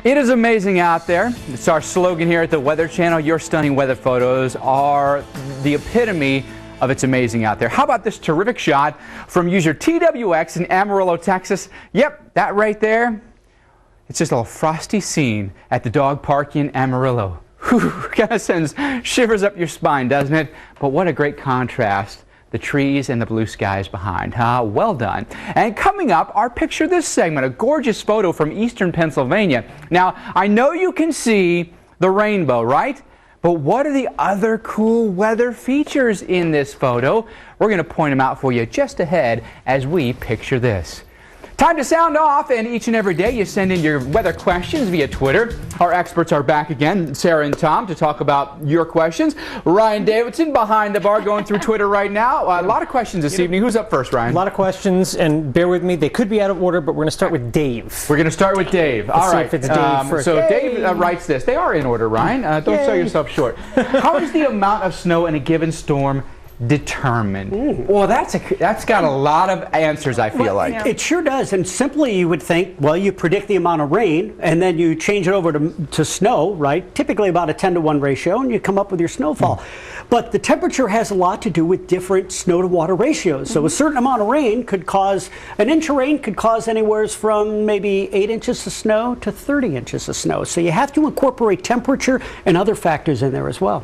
It is amazing out there. It's our slogan here at the Weather Channel. Your stunning weather photos are the epitome of it's amazing out there. How about this terrific shot from user TWX in Amarillo, Texas? Yep, that right there. It's just a little frosty scene at the dog park in Amarillo. Whew, kind of sends shivers up your spine, doesn't it? But what a great contrast. The trees and the blue skies behind. Well done. And coming up, our picture this segment, a gorgeous photo from eastern Pennsylvania. Now, I know you can see the rainbow, right? But what are the other cool weather features in this photo? We're going to point them out for you just ahead as we picture this. Time to sound off, and each and every day you send in your weather questions via Twitter. Our experts are back again, Sarah and Tom, to talk about your questions. Ryan Davidson behind the bar going through Twitter right now. A lot of questions this evening. Who's up first, Ryan? A lot of questions, and bear with me, they could be out of order, but we're going to start with Dave. We're going to start with Dave. All right. Let's see if it's Dave first. So Dave writes this. They are in order, Ryan. Don't sell yourself short. How is the amount of snow in a given storm determined? Well, that's got a lot of answers, I feel like. It sure does, and simply you would think, well, you predict the amount of rain and then you change it over to snow, right? Typically about a 10-to-1 ratio, and you come up with your snowfall. But the temperature has a lot to do with different snow-to-water ratios. So a certain amount of rain could cause, an inch of rain could cause anywhere from maybe 8 inches of snow to 30 inches of snow. So you have to incorporate temperature and other factors in there as well.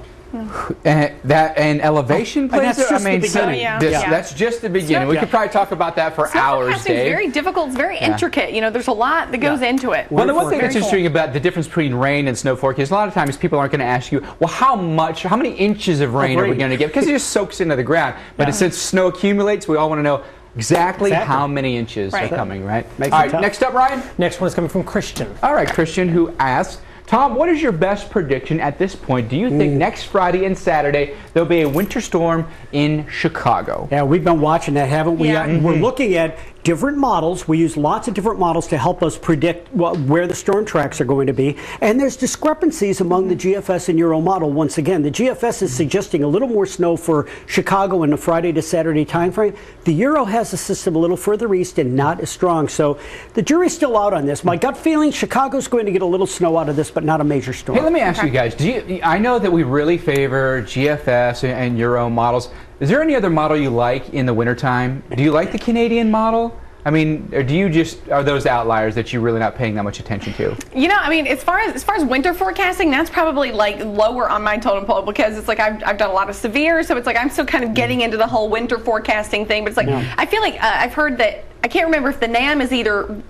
And elevation plays. That's just the beginning. That's just the beginning. We could probably talk about that for hours, Dave. It's very difficult. It's very intricate. You know, there's a lot that goes into it. Well, the one thing that's interesting about the difference between rain and snow forecast, a lot of times people aren't going to ask you, well, how many inches of rain are we going to get? Because it just soaks into the ground. But since snow accumulates, we all want to know exactly how many inches are coming, right? All right, next up, Ryan. Next one is coming from Christian. All right, Christian, who asks, Tom, what is your best prediction at this point? Do you think next Friday and Saturday there'll be a winter storm in Chicago? Yeah, we've been watching that, haven't we? We're looking at different models. We use lots of different models to help us predict where the storm tracks are going to be. And there's discrepancies among the GFS and Euro model. Once again, the GFS is suggesting a little more snow for Chicago in the Friday to Saturday time frame. The Euro has a system a little further east and not as strong. So the jury's still out on this. My gut feeling, Chicago's going to get a little snow out of this, but not a major storm. Hey, let me ask you guys, I know that we really favor GFS and Euro models. Is there any other model you like in the wintertime? Do you like the Canadian model? I mean, or do you are those outliers that you're really not paying that much attention to? You know, I mean, as far as winter forecasting, that's probably like lower on my totem pole, because it's like I've done a lot of severe, so it's like I'm still kind of getting into the whole winter forecasting thing. But it's like I feel like I've heard that, I can't remember if the NAM is either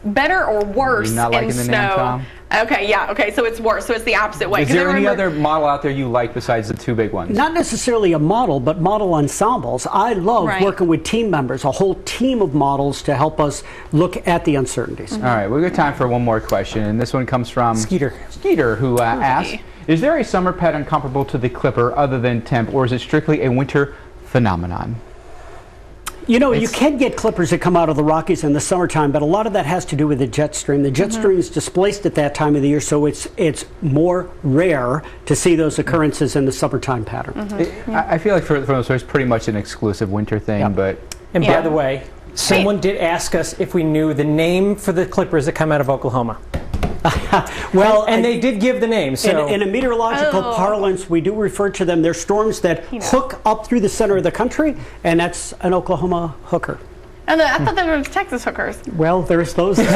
better or worse in the snow. NAM, Tom? Okay, so it's worse. So it's the opposite way. Is there any other model out there you like besides the two big ones? Not necessarily a model, but model ensembles. I love working with team members, a whole team of models to help us look at the uncertainties. All right, we've got time for one more question, and this one comes from Skeeter. Skeeter, who asks, is there a summer pattern comparable to the Clipper other than temp, or is it strictly a winter phenomenon? You know, you can get clippers that come out of the Rockies in the summertime, but a lot of that has to do with the jet stream. The jet stream is displaced at that time of the year, so it's more rare to see those occurrences in the summertime pattern. I feel like for those, it's pretty much an exclusive winter thing, but... And by the way, someone did ask us if we knew the name for the clippers that come out of Oklahoma. Well, and they did give the name. So in a meteorological parlance, we do refer to them. They're storms that hook up through the center of the country, and that's an Oklahoma hooker. And I thought they were Texas hookers. Well, there's those. That's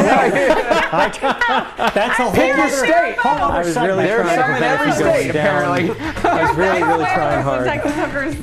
a whole other state. There's some in every state, apparently. I was really trying hard. Texas hookers.